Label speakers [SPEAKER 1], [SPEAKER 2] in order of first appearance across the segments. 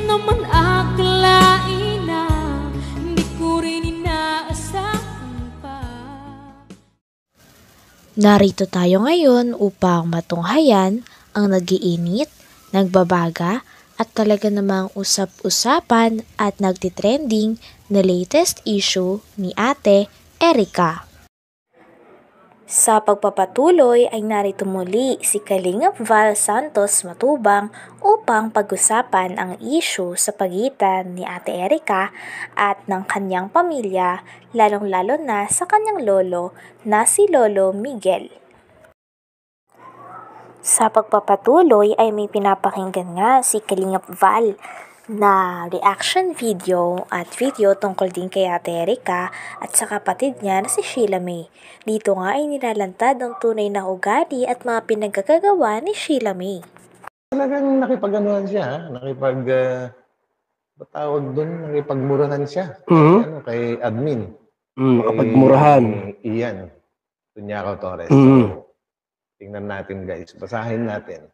[SPEAKER 1] naman akalain na hindi ko rin inaasahan pa.
[SPEAKER 2] Narito tayo ngayon upang matunghayan ang nagiinit, nagbabaga at talaga namang usap-usapan at nagtitrending na latest issue ni Ate Erica. Sa pagpapatuloy ay narito muli si Kalingap Val Santos Matubang upang pag-usapan ang issue sa pagitan ni Ate Erica at ng kanyang pamilya, lalong-lalo na sa kanyang lolo na si Lolo Miguel. Sa pagpapatuloy ay may pinapakinggan nga si Kalingap Val na reaction video at video tungkol din kay Ate Erica at sa kapatid niya na si Sheila May. Dito nga ay nilalantad ang tunay na ugali at mga pinagkagagawa ni Sheila May.
[SPEAKER 3] Talagang nakipag-anuhan siya, batawag doon, nakipagmurahan siya. Kay admin.
[SPEAKER 4] Makapagmurahan.
[SPEAKER 3] Iyan, Tunyaro Torres. So, tingnan natin guys, basahin natin.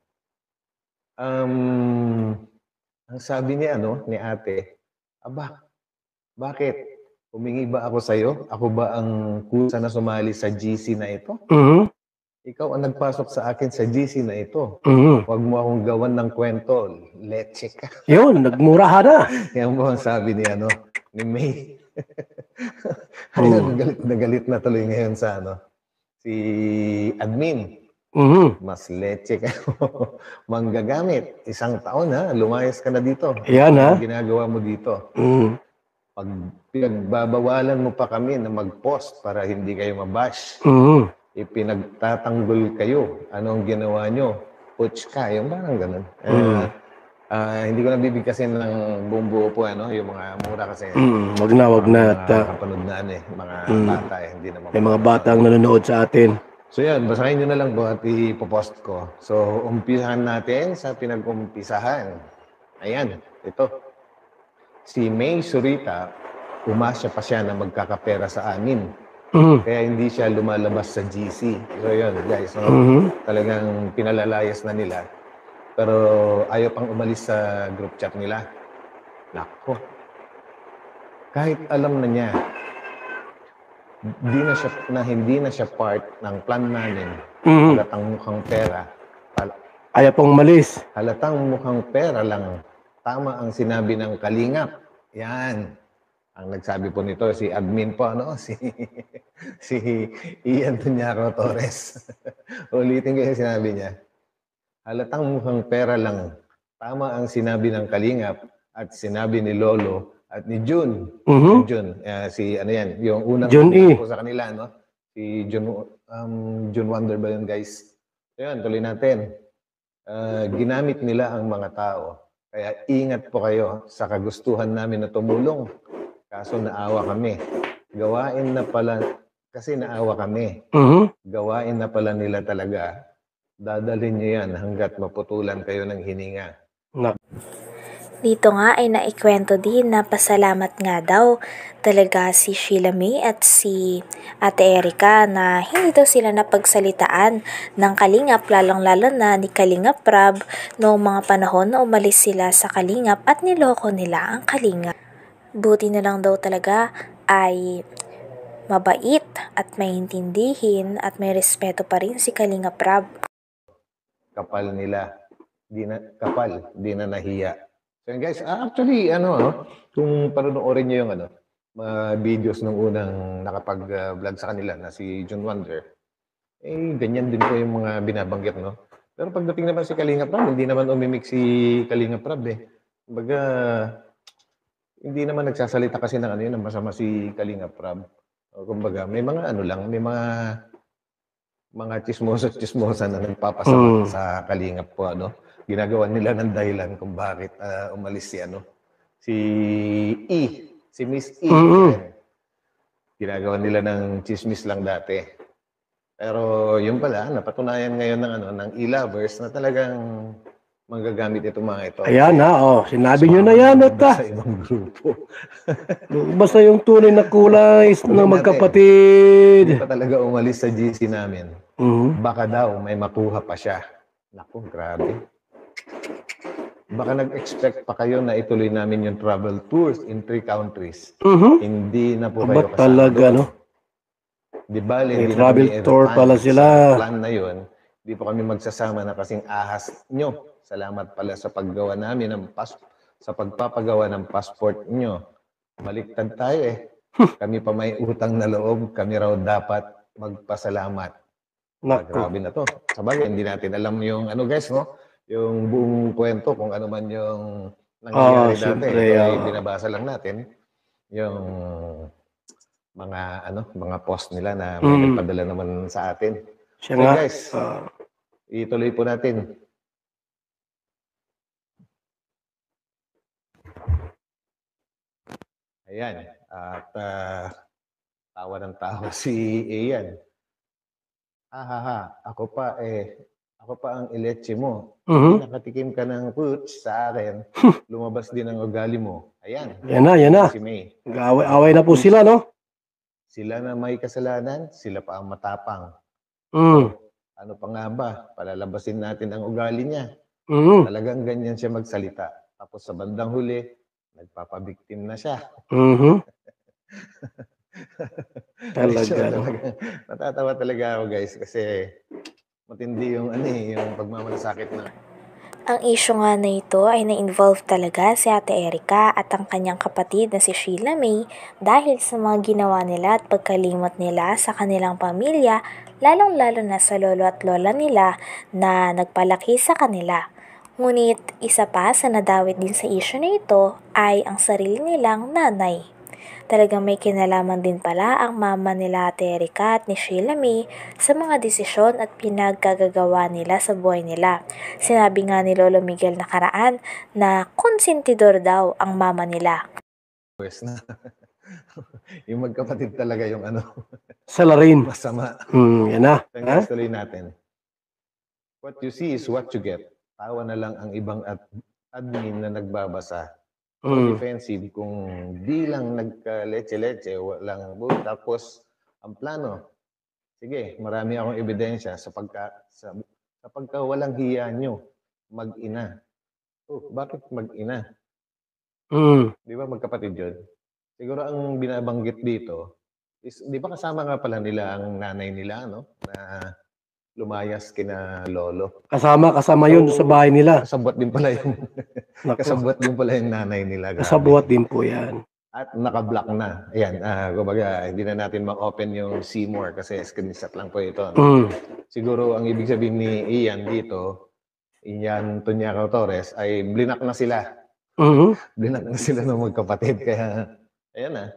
[SPEAKER 3] Ang sabi ni ate, bakit? Humingi ba ako sa'yo? Ako ba ang kusa na sumali sa GC na ito? Ikaw ang nagpasok sa akin sa GC na ito. Huwag mo akong gawan ng kwento. Leche ka.
[SPEAKER 4] Yun, nagmurahan na.
[SPEAKER 3] Yan mo ang sabi ni May. Ayun, nagalit na tuloy ngayon sa si admin. Mas leche ka. Manggagamit. 1 taon lumayas ka na dito.
[SPEAKER 4] Yan
[SPEAKER 3] Ang ginagawa mo dito. Pag pinagbabawalan mo pa kami na mag-post para hindi kayo mabash. Ipinagtatanggol kayo. Ano ang ginawa nyo? Puch ka. Yung parang ganun. Hindi ko nabibigkasin ng buong buo po, yung mga mura kasi.
[SPEAKER 4] Wag na.
[SPEAKER 3] Kapanood na mga bata hindi naman.
[SPEAKER 4] May mga batang nanonood sa atin.
[SPEAKER 3] So yan, basahin nyo na lang po at ipopost ko. So, umpisahan natin sa pinag-umpisahan. Ayan, ito. Si May Zurita, umasya pa siya na magkakapera sa amin. Kaya hindi siya lumalabas sa GC. So yun, guys. Talagang pinalalayas na nila. Pero ayaw pang umalis sa group chat nila. Nako. Kahit alam na niya, hindi na siya part ng plan namin. Halatang mukhang pera.
[SPEAKER 4] Ayaw pong umalis.
[SPEAKER 3] Halatang mukhang pera lang. Tama ang sinabi ng Kalingap. Yan. Ang nagsabi po nito, si admin po, si Ian Tunyaro Torres. Ulitin ko yung sinabi niya. Halatang mukhang pera lang. Tama ang sinabi ng Kalingap at sinabi ni Lolo at ni Jun. Jun, yung unang
[SPEAKER 4] Jun
[SPEAKER 3] po sa kanila, Si Jun Wonder ba yun, guys? Ayun, tuloy natin. Ginamit nila ang mga tao. Kaya ingat po kayo sa kagustuhan namin na tumulong. Kaso naawa kami. Gawain na pala, kasi naawa kami. Gawain na pala nila talaga. Dadalhin niyo yan hanggat maputulan kayo ng hininga.
[SPEAKER 2] Dito nga ay naikwento din na pasalamat nga daw talaga si Sheila May at si Ate Erica na hindi daw sila napagsalitaan ng Kalingap, lalong-lalo na ni Kalingap Prab noong mga panahon na umalis sila sa Kalingap at niloko nila ang Kalingap. Buti na lang daw talaga ay mabait at maintindihin at may respeto pa rin si Kalingap Prab.
[SPEAKER 3] Kapal nila. Di na nahiya. So guys, actually, kung panonoorin nyo yung mga videos nung unang nakapag-vlog sa kanila na si Jun Wonder, ganyan din po yung mga binabanggit, Pero pagdating naman si Kalingap Prab, hindi naman umimik si Kalingap Prab, Kumbaga, hindi naman nagsasalita kasi ng masama si Kalingap Prab. Kumbaga, may mga may mga chismosa na nagpapasama sa Kalingap po, ginagawa nila ng dahilan kung bakit umalis si Miss E. Ginagawa nila ng chismis lang dati. Pero yun pala, napatunayan ngayon ng e-lovers na talagang manggagamit itong mga ito.
[SPEAKER 4] Ayan sinabi nyo na yan.
[SPEAKER 3] Sa ibang grupo.
[SPEAKER 4] Basta yung tunay na kulay ng magkapatid.
[SPEAKER 3] Hindi pa talaga umalis sa GC namin. Baka daw may makuha pa siya. Naku, grabe. baka nag-expect pa kayo na ituloy namin yung travel tours in 3 countries. Hindi na po kayo kasama
[SPEAKER 4] talaga,
[SPEAKER 3] doon.
[SPEAKER 4] no?
[SPEAKER 3] Di ba,
[SPEAKER 4] May
[SPEAKER 3] hindi
[SPEAKER 4] travel
[SPEAKER 3] na kami
[SPEAKER 4] tour
[SPEAKER 3] ever
[SPEAKER 4] pala
[SPEAKER 3] plan
[SPEAKER 4] sila.
[SPEAKER 3] sa plan na yun. Hindi po kami magsasama na kasing ahas nyo. Salamat pala sa paggawa namin sa pagpapagawa ng passport nyo. Baliktad tayo eh. Kami pa may utang na loob, kami raw dapat magpasalamat.
[SPEAKER 4] Naku.
[SPEAKER 3] Grabe na to. Sabagay, hindi natin alam yung ano guys, no? Yung buong kwento kung ano man yung nangyayari dati.
[SPEAKER 4] siyempre,
[SPEAKER 3] Ito ay binabasa lang natin yung mga post nila na may nagpadala naman sa atin.
[SPEAKER 4] Siya
[SPEAKER 3] So
[SPEAKER 4] nga.
[SPEAKER 3] guys, ituloy po natin. Ayan. At tawa ng tawa si Ian. Ako pa ang ileche mo. Nakatikim ka ng fruits sa akin. Lumabas din ang ugali mo. Ayan.
[SPEAKER 4] Yan na.
[SPEAKER 3] Si May.
[SPEAKER 4] Away na po sila, no?
[SPEAKER 3] Sila na may kasalanan, sila pa ang matapang. Ano pa nga ba? Palalabasin natin ang ugali niya. Talagang ganyan siya magsalita. Tapos sa bandang huli, nagpapabiktim na siya.
[SPEAKER 4] Talaga.
[SPEAKER 3] Natatawa talaga ako guys kasi matindi yung yung pagmamalasakit na.
[SPEAKER 2] Ang issue nga na ito ay na-involve talaga si Ate Erica at ang kanyang kapatid na si Sheila May dahil sa mga ginawa nila at pagkalimot nila sa kanilang pamilya, lalong-lalo na sa lolo at lola nila na nagpalaki sa kanila. Ngunit isa pa sa nadawit din sa issue na ito ay ang sarili nilang nanay. Talagang may kinalaman din pala ang mama nila Ate Erica at ni Sheila May sa mga desisyon at pinagkagagawa nila sa buhay nila. Sinabi nga ni Lolo Miguel nakaraan na konsentidor daw ang mama nila.
[SPEAKER 3] Pues na. Yung magkapatid talaga yung
[SPEAKER 4] Salarin.
[SPEAKER 3] masama.
[SPEAKER 4] Yan na.
[SPEAKER 3] Guys, tuloy natin. What you see is what you get. Tawa na lang ang ibang admin na nagbabasa. Defensive kung di lang nagka-leche-leche, walang boot. Tapos, ang plano, sige, marami akong ebidensya sa pagka walang hiya nyo, mag-ina. Bakit mag-ina? Di ba magkapatid yun? Siguro ang binabanggit dito is, di ba kasama nga pala nila ang nanay nila, no? Na lumayas kina lolo.
[SPEAKER 4] Kasama yun sa bahay nila.
[SPEAKER 3] Kasabwat din pala yung kasabwat din pala yung nanay nila.
[SPEAKER 4] Kasabwat din po yan.
[SPEAKER 3] At naka-block na. Ayan, kumbaga, hindi na natin ma-open yung Seymour kasi screenshot lang po ito. No? Siguro ang ibig sabihin ni Ian dito, Ian Tunyaro Torres, ay blinak na sila. Blinak na sila ng magkapatid. Kaya, ayan na.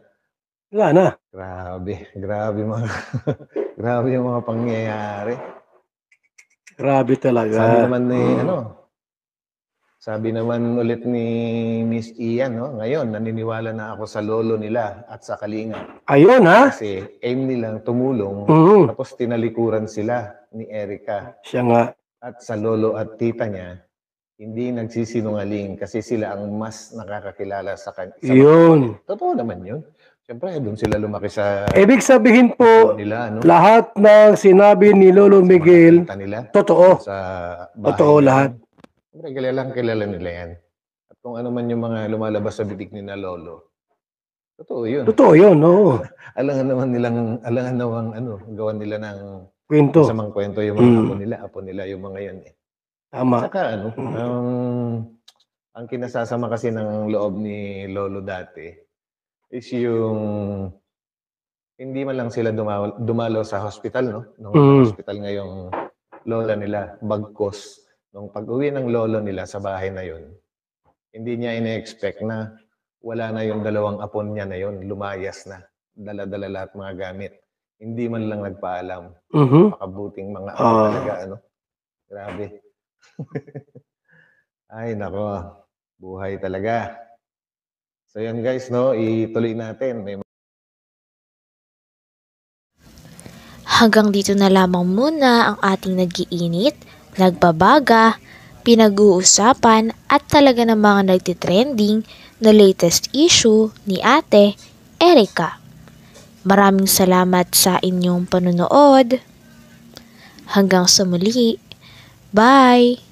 [SPEAKER 4] Wala na.
[SPEAKER 3] Grabe mga, grabe yung mga pangyayari.
[SPEAKER 4] Grabe talaga.
[SPEAKER 3] Sabi naman ulit ni Miss Ian, no? Ngayon, naniniwala na ako sa lolo nila at sa Kalinga.
[SPEAKER 4] Ayun, ha?
[SPEAKER 3] Kasi aim nilang tumulong, tapos tinalikuran sila ni Erica.
[SPEAKER 4] Siya nga.
[SPEAKER 3] At sa lolo at tita niya, hindi nagsisinungaling kasi sila ang mas nakakakilala sa
[SPEAKER 4] Yun.
[SPEAKER 3] Totoo naman yun. Siyempre, doon sila lumaki sa...
[SPEAKER 4] Ibig sabihin po,
[SPEAKER 3] nila, no?
[SPEAKER 4] lahat ng sinabi ni Lolo Miguel,
[SPEAKER 3] nila,
[SPEAKER 4] totoo.
[SPEAKER 3] Sa
[SPEAKER 4] Totoo lahat.
[SPEAKER 3] Siyempre, kilala nila yan. At kung ano man yung mga lumalabas sa bibig ni na Lolo, totoo yun.
[SPEAKER 4] Totoo yun, oo.
[SPEAKER 3] Alangan nawang gawan nila ng
[SPEAKER 4] Kwento.
[SPEAKER 3] masamang kwento yung mga apo nila yung mga yan eh.
[SPEAKER 4] Tama.
[SPEAKER 3] Saka ang kinasasama kasi ng loob ni Lolo dati is yung hindi man lang sila dumalo sa hospital, no? Nung hospital ngayong lola nila, bagkos. Nung pag-uwi ng lolo nila sa bahay na yon, hindi niya ina-expect na wala na yung dalawang apon niya na yon, lumayas na. Dala-dala lahat mga gamit. Hindi man lang nagpaalam. Pakabuting mga apo talaga, Grabe. Ay, nako. Buhay talaga. So yan guys, no, ituloy natin.
[SPEAKER 2] Hanggang dito na lamang muna ang ating nag-iinit, nagbabaga, pinag-uusapan at talaga namang nagtitrending na latest issue ni Ate Erica. Maraming salamat sa inyong panunood. Hanggang sa muli. Bye!